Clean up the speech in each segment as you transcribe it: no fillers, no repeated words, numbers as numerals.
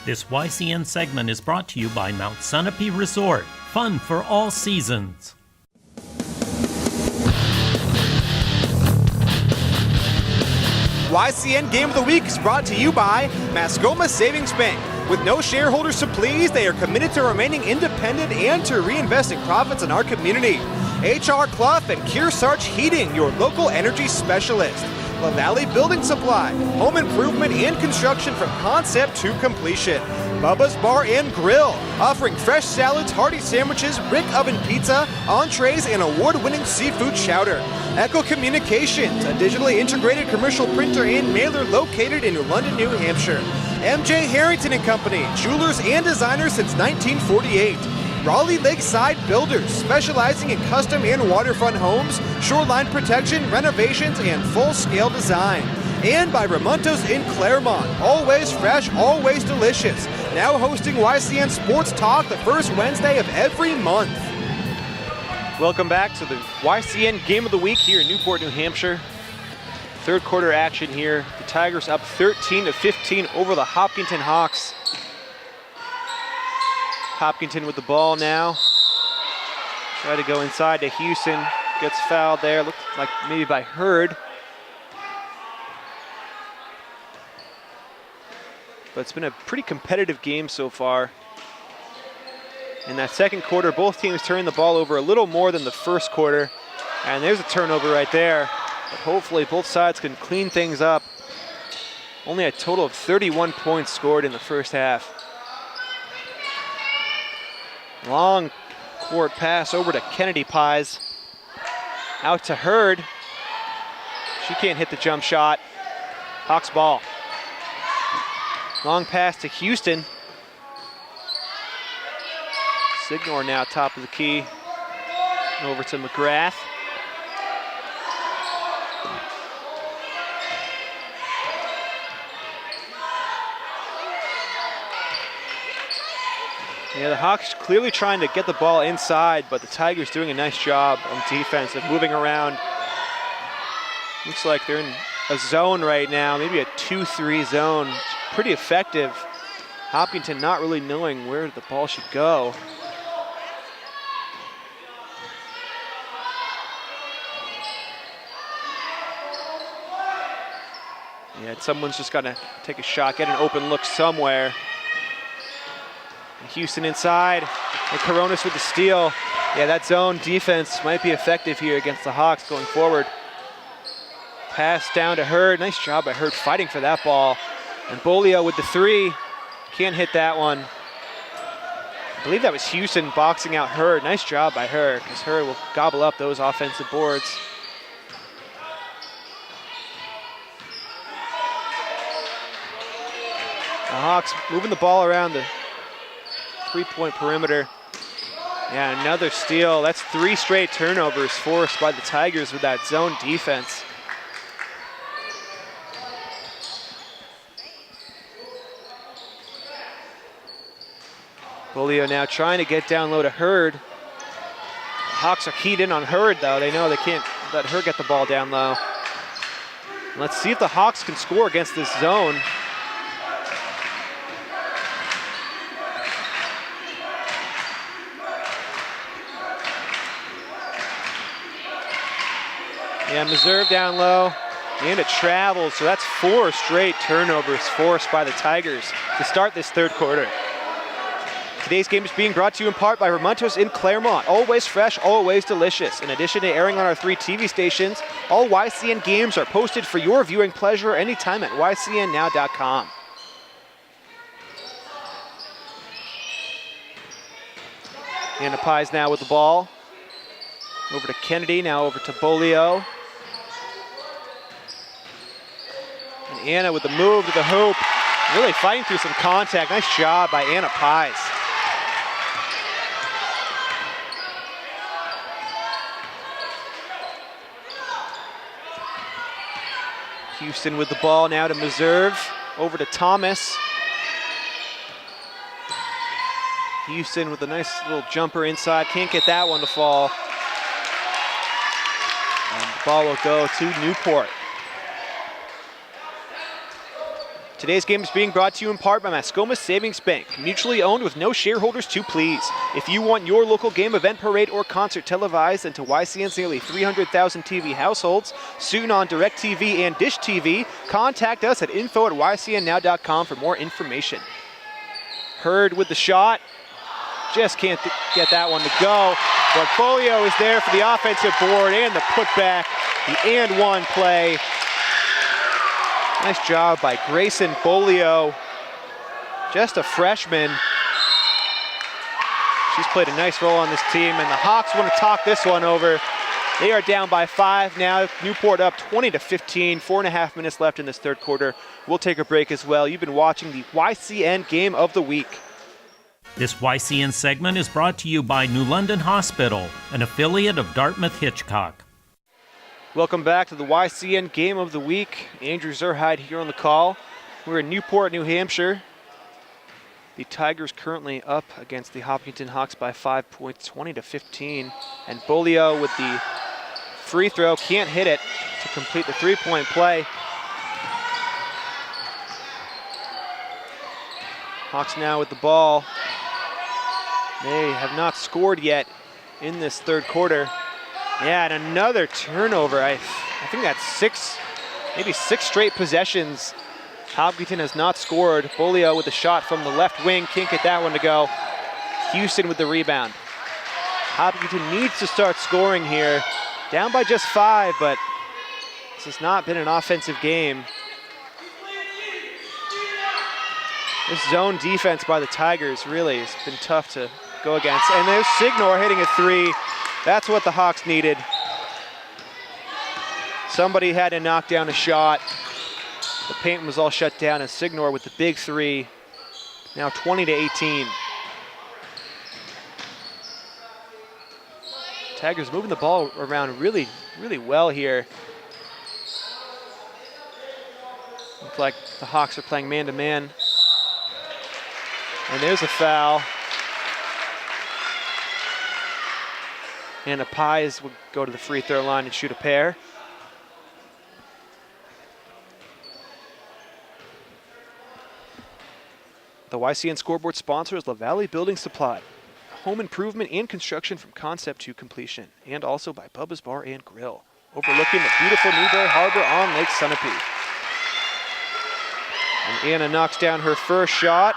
This YCN segment is brought to you by Mount Sunapee Resort. Fun for all seasons. YCN Game of the Week is brought to you by Mascoma Savings Bank. With no shareholders to please, they are committed to remaining independent and to reinvesting profits in our community. HR Clough and Kearsarge Heating, your local energy specialist. La Valley Building Supply, home improvement and construction from concept to completion. Bubba's Bar and Grill, offering fresh salads, hearty sandwiches, brick oven pizza, entrees, and award-winning seafood chowder. Echo Communications, a digitally integrated commercial printer and mailer located in London, New Hampshire. MJ Harrington and Company, jewelers and designers since 1948. Raleigh Lakeside Builders, specializing in custom and waterfront homes, shoreline protection, renovations, and full-scale design. And by Ramontos in Claremont, always fresh, always delicious. Now hosting YCN Sports Talk the first Wednesday of every month. Welcome back to the YCN Game of the Week here in Newport, New Hampshire. Third quarter action here. The Tigers up 13-15 over the Hopkinton Hawks. Hopkinton with the ball now. Try to go inside to Houston. Gets fouled there. Looked like maybe by Hurd. But it's been a pretty competitive game so far. In that second quarter, both teams turning the ball over a little more than the first quarter. And there's a turnover right there. But hopefully both sides can clean things up. Only a total of 31 points scored in the first half. Long court pass over to Kennedy Pies. Out to Hurd. She can't hit the jump shot. Hawks ball. Long pass to Houston. Signor now top of the key. Over to McGrath. Yeah, the Hawks clearly trying to get the ball inside, but the Tigers doing a nice job on defense of moving around. Looks like they're in a zone right now, maybe a 2-3 zone. It's pretty effective. Hopkinton not really knowing where the ball should go. Yeah, someone's just got to take a shot, get an open look somewhere. Houston inside, and Coronas with the steal. Yeah, that zone defense might be effective here against the Hawks going forward. Pass down to Hurd. Nice job by Hurd fighting for that ball. And Bolio with the three. Can't hit that one. I believe that was Houston boxing out Hurd. Nice job by Hurd, because Hurd will gobble up those offensive boards. The Hawks moving the ball around the three-point perimeter. Yeah, another steal. That's 3 straight turnovers forced by the Tigers with that zone defense. Bolio now trying to get down low to Hurd. The Hawks are keyed in on Hurd, though. They know they can't let Hurd get the ball down low. Let's see if the Hawks can score against this zone. Yeah, Meserve down low, and it travels, so that's 4 straight turnovers forced by the Tigers to start this third quarter. Today's game is being brought to you in part by Ramontos in Claremont. Always fresh, always delicious. In addition to airing on our 3 TV stations, all YCN games are posted for your viewing pleasure anytime at ycnnow.com. Anna Pies now with the ball. Over to Kennedy, now over to Bolio. And Anna with the move to the hoop. Really fighting through some contact. Nice job by Anna Pies. Houston with the ball now to Meserve. Over to Thomas. Houston with a nice little jumper inside. Can't get that one to fall. And the ball will go to Newport. Today's game is being brought to you in part by Mascoma Savings Bank, mutually owned with no shareholders to please. If you want your local game, event, parade, or concert televised into YCN's nearly 300,000 TV households, soon on DirecTV and Dish TV, contact us at info@ycnnow.com for more information. Hurd with the shot. Just can't get that one to go. But Bolio is there for the offensive board and the putback, the and one play. Nice job by Grayson Bolio, just a freshman. She's played a nice role on this team, and the Hawks want to talk this one over. They are down by 5 now. Newport up 20-15, 4.5 minutes left in this third quarter. We'll take a break as well. You've been watching the YCN Game of the Week. This YCN segment is brought to you by New London Hospital, an affiliate of Dartmouth Hitchcock. Welcome back to the YCN Game of the Week. Andrew Zerhide here on the call. We're in Newport, New Hampshire. The Tigers currently up against the Hopkinton Hawks by 5 points, 20-15. And Bolio with the free throw, can't hit it to complete the three-point play. Hawks now with the ball. They have not scored yet in this third quarter. Yeah, and another turnover. I think that's maybe six straight possessions. Hopkinton has not scored. Bolio with a shot from the left wing. Can't get that one to go. Houston with the rebound. Hopkinton needs to start scoring here. Down by just 5, but this has not been an offensive game. This zone defense by the Tigers really has been tough to go against. And there's Signor hitting a 3. That's what the Hawks needed. Somebody had to knock down a shot. The paint was all shut down, and Signor with the big 3. Now 20-18. Tigers moving the ball around really, really well here. Looks like the Hawks are playing man-to-man. And there's a foul. And the Pies will go to the free throw line and shoot a pair. The YCN scoreboard sponsor is La Valley Building Supply. Home improvement and construction from concept to completion. And also by Bubba's Bar and Grill, overlooking the beautiful Newberry Harbor on Lake Sunapee. And Anna knocks down her first shot.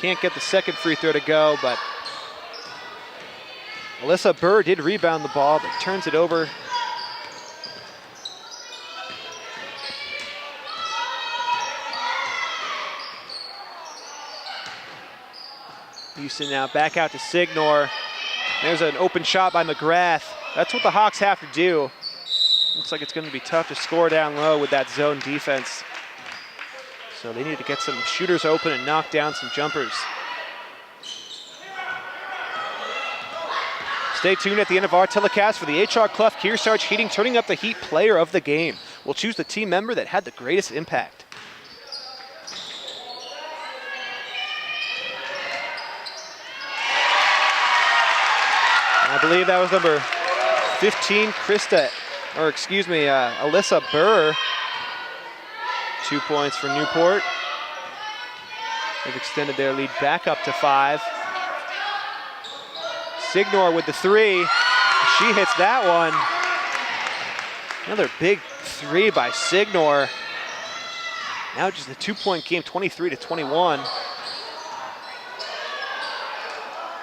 Can't get the second free throw to go, but Alyssa Burr did rebound the ball, but turns it over. Houston now back out to Signor. There's an open shot by McGrath. That's what the Hawks have to do. Looks like it's going to be tough to score down low with that zone defense. So they need to get some shooters open and knock down some jumpers. Stay tuned at the end of our telecast for the HR Clough Kearsarge Heating Turning Up the Heat Player of the Game. We'll choose the team member that had the greatest impact. I believe that was number 15, Alyssa Burr. 2 points for Newport. They've extended their lead back up to 5. Signor with the 3. She hits that one. Another big 3 by Signor. Now just a 2-point game, 23-21.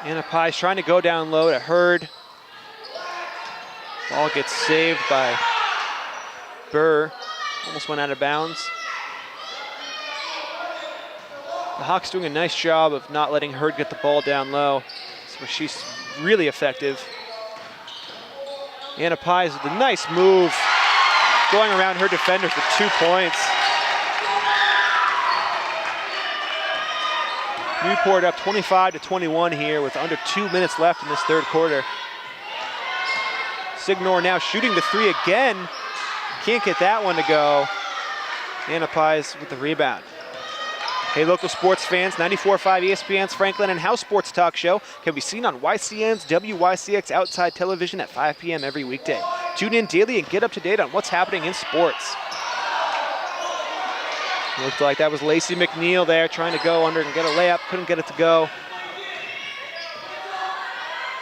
Anna Pye's trying to go down low to Hurd. Ball gets saved by Burr. Almost went out of bounds. The Hawks doing a nice job of not letting Hurd get the ball down low. That's where she's really effective. Anna Pies with a nice move, going around her defender for 2 points. Newport up 25-21 here with under 2 minutes left in this third quarter. Signor now shooting the 3 again. Can't get that one to go. Anna Pies with the rebound. Hey, local sports fans, 94.5 ESPN's Franklin and House Sports Talk Show can be seen on YCN's WYCX Outside Television at 5 p.m. every weekday. Tune in daily and get up to date on what's happening in sports. Looked like that was Lacey McNeil there trying to go under and get a layup. Couldn't get it to go.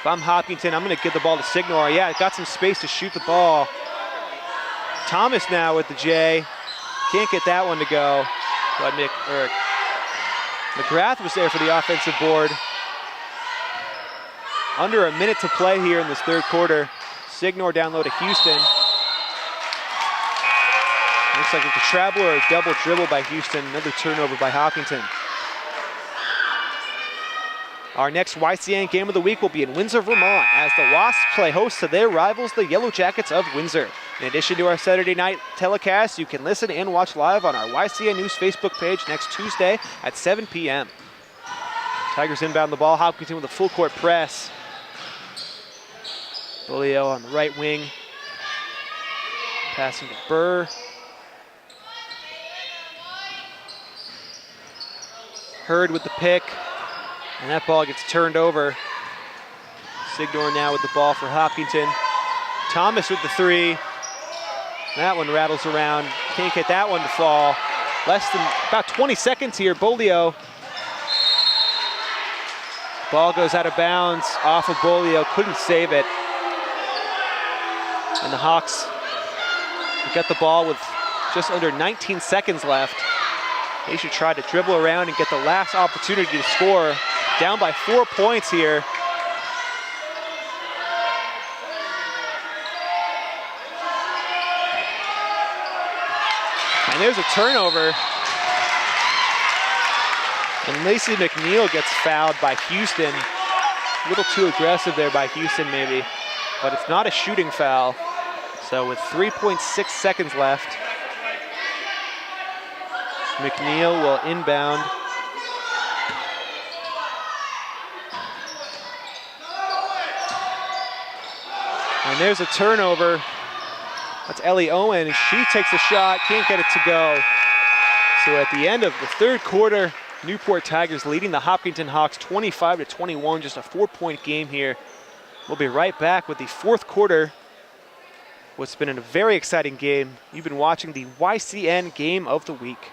If I'm Hopkinton, I'm going to give the ball to Signor. Yeah, got some space to shoot the ball. Thomas now with the J. Can't get that one to go. But McGrath was there for the offensive board. Under a minute to play here in this third quarter. Signor down low to Houston. Looks like it's a travel or a double dribble by Houston. Another turnover by Hopkinton. Our next YCN game of the week will be in Windsor, Vermont, as the Wasps play host to their rivals, the Yellow Jackets of Windsor. In addition to our Saturday night telecast, you can listen and watch live on our YCN News Facebook page next Tuesday at 7 p.m. Tigers inbound the ball. Hopkinton with a full court press. Bolio on the right wing. Passing to Burr. Hurd with the pick. And that ball gets turned over. Signor now with the ball for Hopkinton. Thomas with the three. That one rattles around. Can't get that one to fall. Less than about 20 seconds here. Bolio. Ball goes out of bounds off of Bolio. Couldn't save it. And the Hawks get the ball with just under 19 seconds left. They should try to dribble around and get the last opportunity to score. Down by 4 points here. And there's a turnover. And Lacey McNeil gets fouled by Houston. A little too aggressive there by Houston maybe, but it's not a shooting foul. So with 3.6 seconds left, McNeil will inbound. And there's a turnover. That's Ellie Owen. She takes a shot, can't get it to go. So at the end of the third quarter, Newport Tigers leading the Hopkinton Hawks 25-21, just a 4-point game here. We'll be right back with the fourth quarter. What's been a very exciting game. You've been watching the YCN Game of the Week.